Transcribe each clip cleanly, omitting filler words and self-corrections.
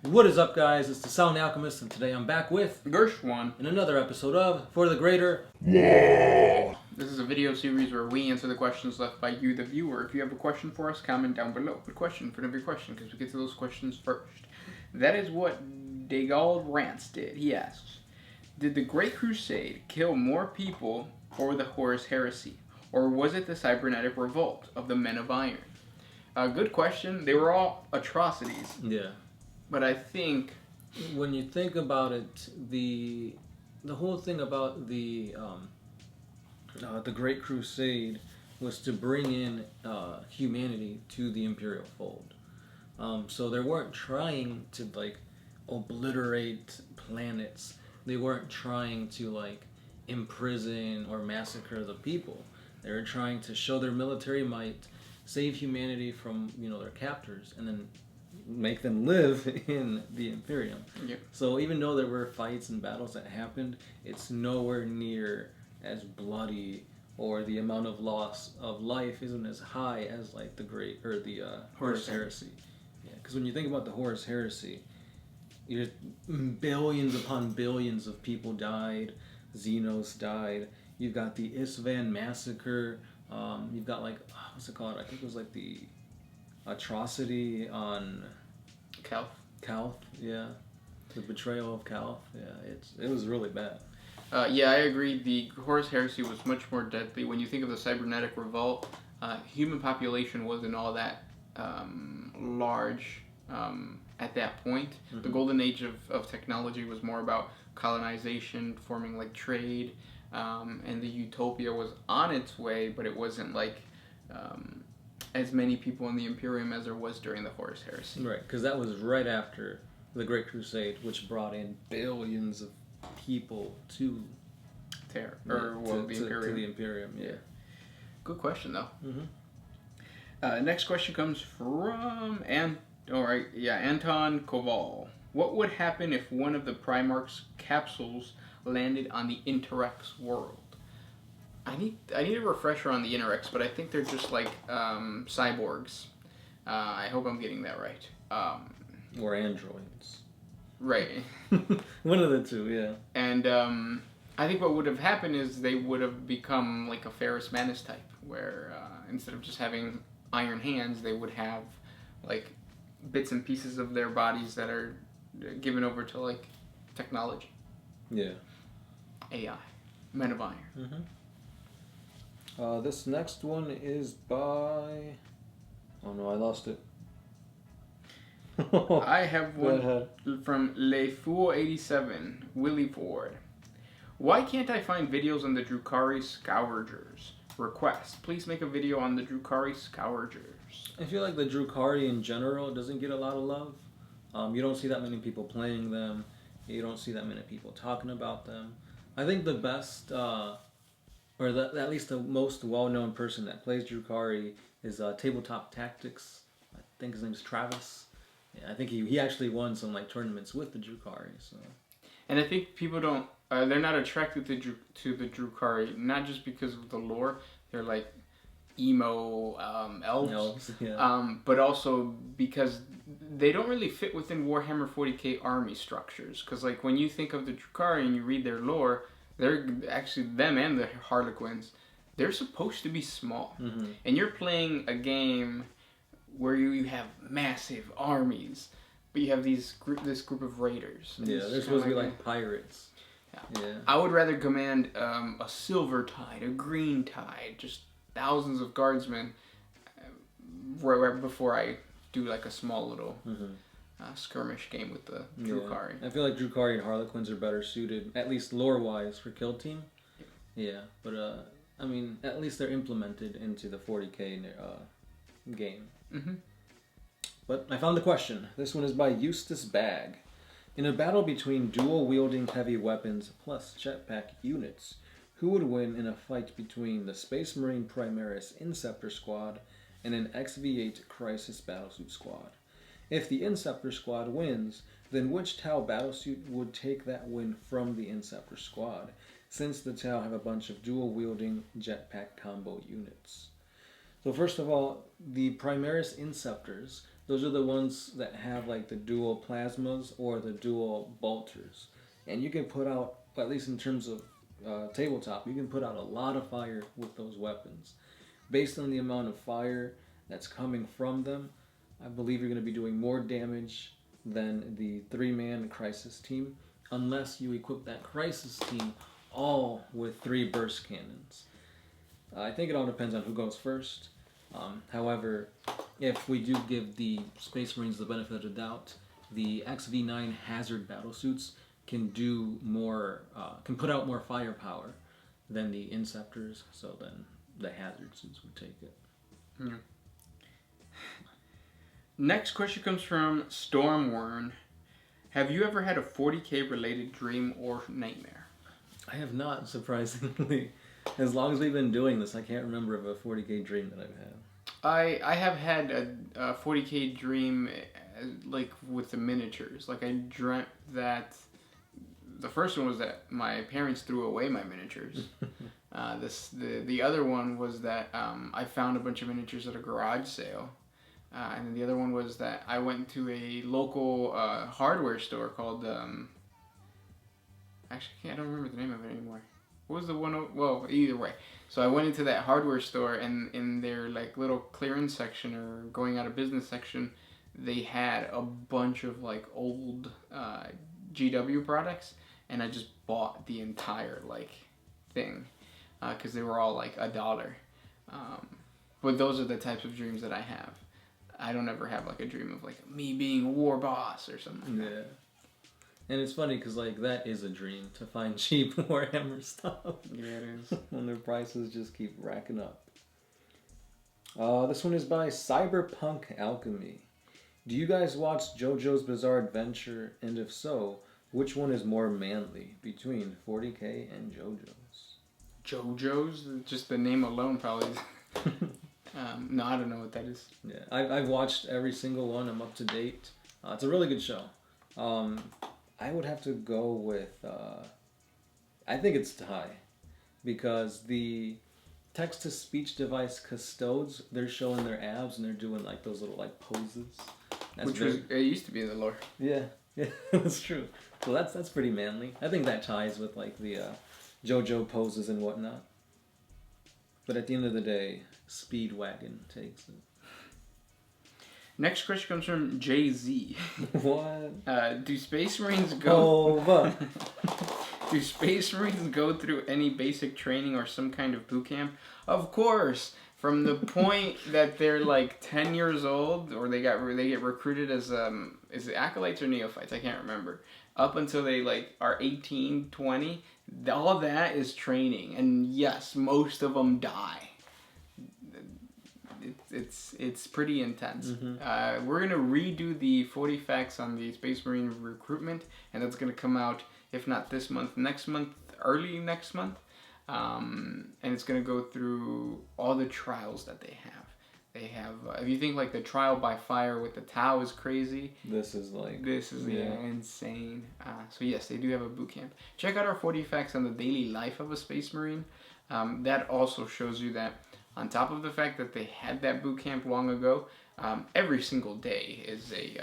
What is up, guys? It's the Sound Alchemist, and today I'm back with Gershwan in another episode of For the Greater WAAAGH. This is a video series where we answer the questions left by you, the viewer. If you have a question for us, comment down below. Put question for every question, because we get to those questions first. That is what Dagald Rants did. He asks, did the Great Crusade kill more people or the Horus Heresy? Or was it the cybernetic revolt of the Men of Iron? Good question. They were all atrocities. Yeah. But I think when you think about it, the whole thing about the Great Crusade was to bring in humanity to the Imperial fold. So they weren't trying to obliterate planets. They weren't trying to imprison or massacre the people. They were trying to show their military might, save humanity from their captors, and then make them live in the Imperium. Yep. So even though there were fights and battles that happened, it's nowhere near as bloody, or the amount of loss of life isn't as high as the Horus Heresy. Yeah, because when you think about the Horus Heresy, billions upon billions of people died. Xenos died. You've got the Isvan massacre. You've got what's it called? I think it was the atrocity on Calth, yeah. The betrayal of Calth, yeah. It was really bad. Yeah, I agree. The Horus Heresy was much more deadly. When you think of the cybernetic revolt, human population wasn't all that large at that point. Mm-hmm. The golden age of technology was more about colonization, forming trade, and the utopia was on its way, but it wasn't as many people in the Imperium as there was during the Horus Heresy. Right, because that was right after the Great Crusade, which brought in billions of people to the Imperium. To the Imperium, yeah. Good question, though. Mm-hmm. Next question comes from Anton Koval. What would happen if one of the Primarchs capsules landed on the Interrex world? I need a refresher on the Interrex, but I think they're just cyborgs. I hope I'm getting that right. Or androids. Right. One of the two, yeah. And I think what would have happened is they would have become a Ferrus Manus type, where instead of just having iron hands, they would have bits and pieces of their bodies that are given over to technology. Yeah. AI. Men of Iron. Mm-hmm. This next one is by... Oh no, I lost it. I have one from LeFour87, Willie Ford. Why can't I find videos on the Drukhari Scourgers? Request. Please make a video on the Drukhari Scourgers. I feel like the Drukhari in general doesn't get a lot of love. You don't see that many people playing them. You don't see that many people talking about them. I think the best... at least the most well-known person that plays Drukhari is Tabletop Tactics. I think his name's Travis. Yeah, I think he actually won some tournaments with the Drukhari. So. And I think people don't... they're not attracted to the Drukhari, not just because of the lore. They're emo elves. Yeah. But also because they don't really fit within Warhammer 40K army structures. Because when you think of the Drukhari and you read their lore... They're actually, them and the Harlequins, they're supposed to be small. Mm-hmm. And you're playing a game where you have massive armies, but you have this group of raiders. Yeah, they're supposed to be pirates. Yeah. I would rather command a silver tide, a green tide, just thousands of guardsmen right before I do a small little... Mm-hmm. Skirmish game with the Drukhari. I feel like Drukhari and Harlequins are better suited, at least lore-wise, for Kill Team. Yeah, but at least they're implemented into the 40K game. Mm-hmm. But I found the question. This one is by Eustace Bag. In a battle between dual-wielding heavy weapons plus jetpack units, who would win in a fight between the Space Marine Primaris Inceptor Squad and an XV8 Crisis Battlesuit Squad? If the Inceptor Squad wins, then which Tau battlesuit would take that win from the Inceptor Squad, since the Tau have a bunch of dual-wielding jetpack combo units? So first of all, the Primaris Inceptors, those are the ones that have like the dual plasmas or the dual bolters. And you can put out, at least in terms of tabletop, you can put out a lot of fire with those weapons. Based on the amount of fire that's coming from them, I believe you're going to be doing more damage than the 3-man Crisis team, unless you equip that Crisis team all with 3 burst cannons. I think it all depends on who goes first. However, if we do give the Space Marines the benefit of the doubt, the XV9 Hazard battlesuits can do more, can put out more firepower than the Inceptors, so then the Hazard suits would take it. Yeah. Next question comes from Stormworn. Have you ever had a 40K related dream or nightmare? I have not, surprisingly. As long as we've been doing this, I can't remember of a 40K dream that I've had. I have had a 40K dream, like with the miniatures. Like I dreamt that the first one was that my parents threw away my miniatures. The other one was that I found a bunch of miniatures at a garage sale. And then the other one was that I went to a local hardware store called actually I don't remember the name of it anymore. What was the one? Well, either way. So I went into that hardware store, and in their like little clearance section or going out of business section, they had a bunch of like old GW products, and I just bought the entire like thing because they were all like $1. But those are the types of dreams that I have. I don't ever have like a dream of like me being a war boss or something. Like that. And it's funny because like that is a dream, to find cheap Warhammer stuff. Yeah, it is. When their prices just keep racking up. This one is by Cyberpunk Alchemy. Do you guys watch JoJo's Bizarre Adventure? And if so, which one is more manly between 40K and JoJo's? JoJo's? Just the name alone probably. No, I don't know what that is. Yeah, I've watched every single one. I'm up to date. It's a really good show. I would have to go with, I think it's tie, because the text-to-speech device custodes, they're showing their abs and they're doing like those little like poses. It used to be in the lore. Yeah, that's true. So that's pretty manly. I think that ties with like the JoJo poses and whatnot. But at the end of the day, Speedwagon takes it. Next question comes from Jay-Z. What? Do Space Marines go... Do Space Marines go through any basic training or some kind of boot camp? Of course. From the point that they're like 10 years old, or they get recruited as is it acolytes or neophytes? I can't remember. Up until they like are 18, 20, all that is training. And yes, most of them die. It's pretty intense. Mm-hmm. We're gonna redo the 40 facts on the Space Marine recruitment, and that's gonna come out if not this month, next month, early next month, and it's gonna go through all the trials that they have. They have if you think like the trial by fire with the Tau is crazy, this is insane. So yes, they do have a boot camp. Check out our 40 facts on the daily life of a Space Marine. That also shows you that. On top of the fact that they had that boot camp long ago, every single day is a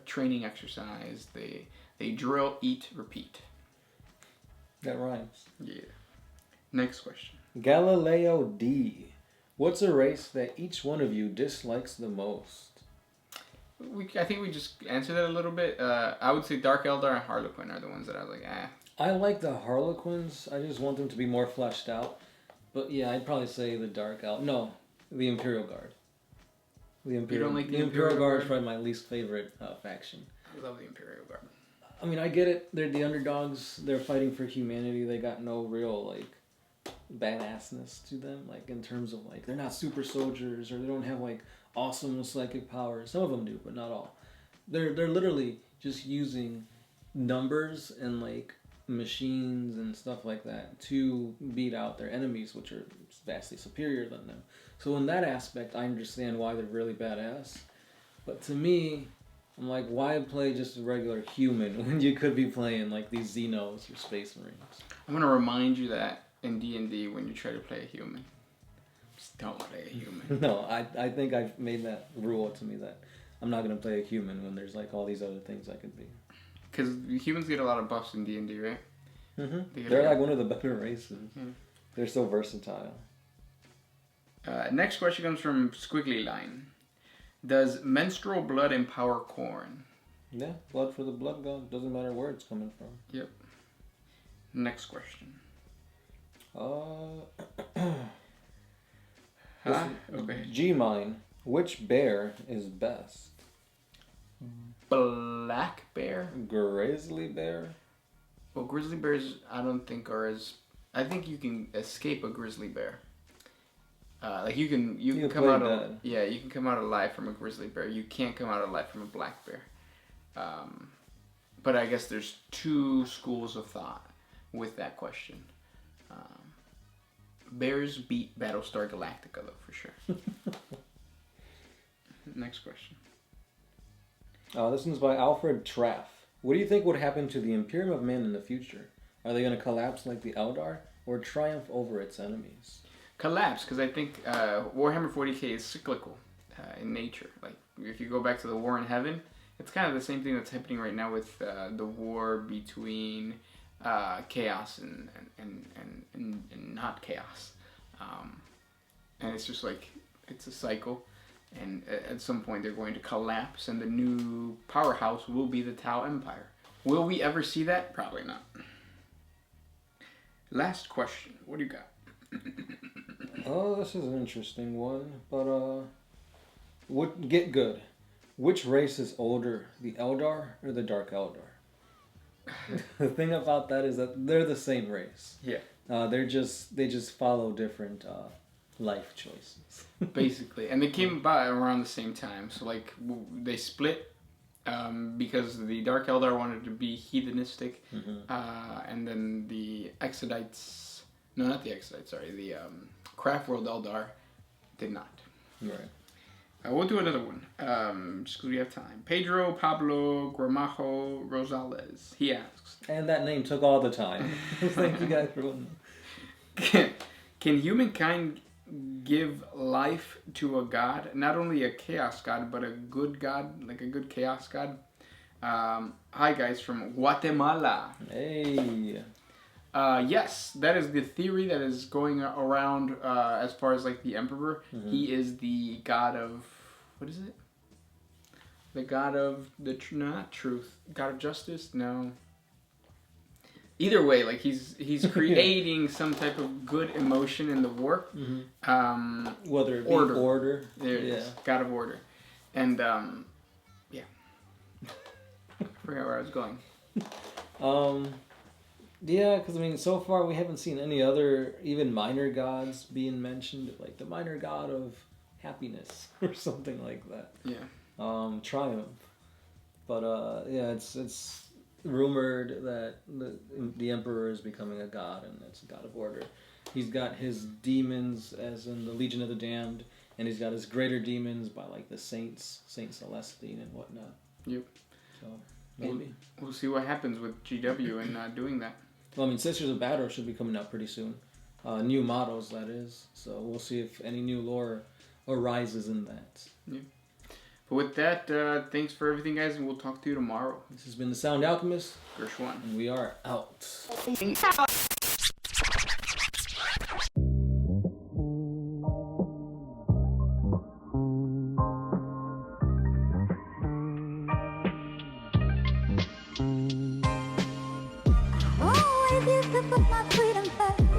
training exercise. They drill, eat, repeat. That rhymes. Yeah. Next question. Galileo D. What's a race that each one of you dislikes the most? I think we just answered that a little bit. I would say Dark Eldar and Harlequin are the ones that I was like, I like the Harlequins. I just want them to be more fleshed out. But yeah, I'd probably say the the Imperial Guard. You don't like the Imperial Guard is probably my least favorite faction. I love the Imperial Guard. I mean, I get it. They're the underdogs. They're fighting for humanity. They got no real like badassness to them. Like in terms of like they're not super soldiers or they don't have like awesome psychic powers. Some of them do, but not all. They're literally just using numbers and like machines and stuff like that to beat out their enemies, which are vastly superior than them. So in that aspect, I understand why they're really badass. But to me, I'm like, why play just a regular human when you could be playing like these Xenos or Space Marines? I'm gonna remind you that in D&D when you try to play a human. don't play a human. No, I think I've made that rule to me that I'm not gonna play a human when there's like all these other things I could be. Because humans get a lot of buffs in D&D, right? Mm-hmm. They're like one of the better races. Yeah. They're so versatile. Next question comes from Squiggly Line. Does menstrual blood empower Khorne? Yeah, blood for the blood god. Doesn't matter where it's coming from. Yep. Next question. Okay. G-Mine. Which bear is best? Black bear? Grizzly bear? Well, grizzly bears I don't think are as... I think you can escape a grizzly bear. Like you can come out of... Yeah, you can come out alive from a grizzly bear. You can't come out alive from a black bear. But I guess there's two schools of thought with that question. Bears beat Battlestar Galactica, though, for sure. Next question. This one's by Alfred Traff. What do you think would happen to the Imperium of Man in the future? Are they going to collapse like the Aeldari, or triumph over its enemies? Collapse, because I think Warhammer 40K is cyclical in nature. Like, if you go back to the War in Heaven, it's kind of the same thing that's happening right now with the war between chaos and not chaos. And it's just like, it's a cycle. And at some point they're going to collapse and the new powerhouse will be the Tau Empire. Will we ever see that? Probably not. Last question. What do you got? Oh, this is an interesting one. But, get good. Which race is older, the Eldar or the Dark Eldar? The thing about that is that they're the same race. Yeah. They just follow different life choices. Basically. And they came about around the same time. So, like, they split because the Dark Eldar wanted to be heathenistic. And then the Exodites... No, not the Exodites, sorry. The Craftworld Eldar did not. Right. We'll do another one, just because we have time. Pedro Pablo Gramajo Rosales. He asks. And that name took all the time. Thank you guys for one. Can humankind give life to a god? Not only a chaos god, but a good god, like a good chaos god? Hi guys from Guatemala. Hey. Yes, that is the theory that is going around as far as like the Emperor. He is the god of... What is it? The god of the... not truth. God of justice? No. Either way, like he's creating some type of good emotion in the war. Whether it be order. There it is. God of order. And, yeah. I forgot where I was going. Yeah, because I mean, so far we haven't seen any other, even minor gods being mentioned, like the minor god of happiness or something like that. Yeah. Triumph. But yeah, it's rumored that the Emperor is becoming a god, and that's a god of order. He's got his demons, as in the Legion of the Damned, and he's got his greater demons by like the saints, Saint Celestine and whatnot. Yep. So maybe we'll see what happens with GW and doing that. Well, I mean, Sisters of Battle should be coming out pretty soon. New models, that is. So we'll see if any new lore arises in that. Yeah. But with that, thanks for everything, guys, and we'll talk to you tomorrow. This has been The Sound Alchemist. Gershwan. And we are out. Always used to put my freedom first.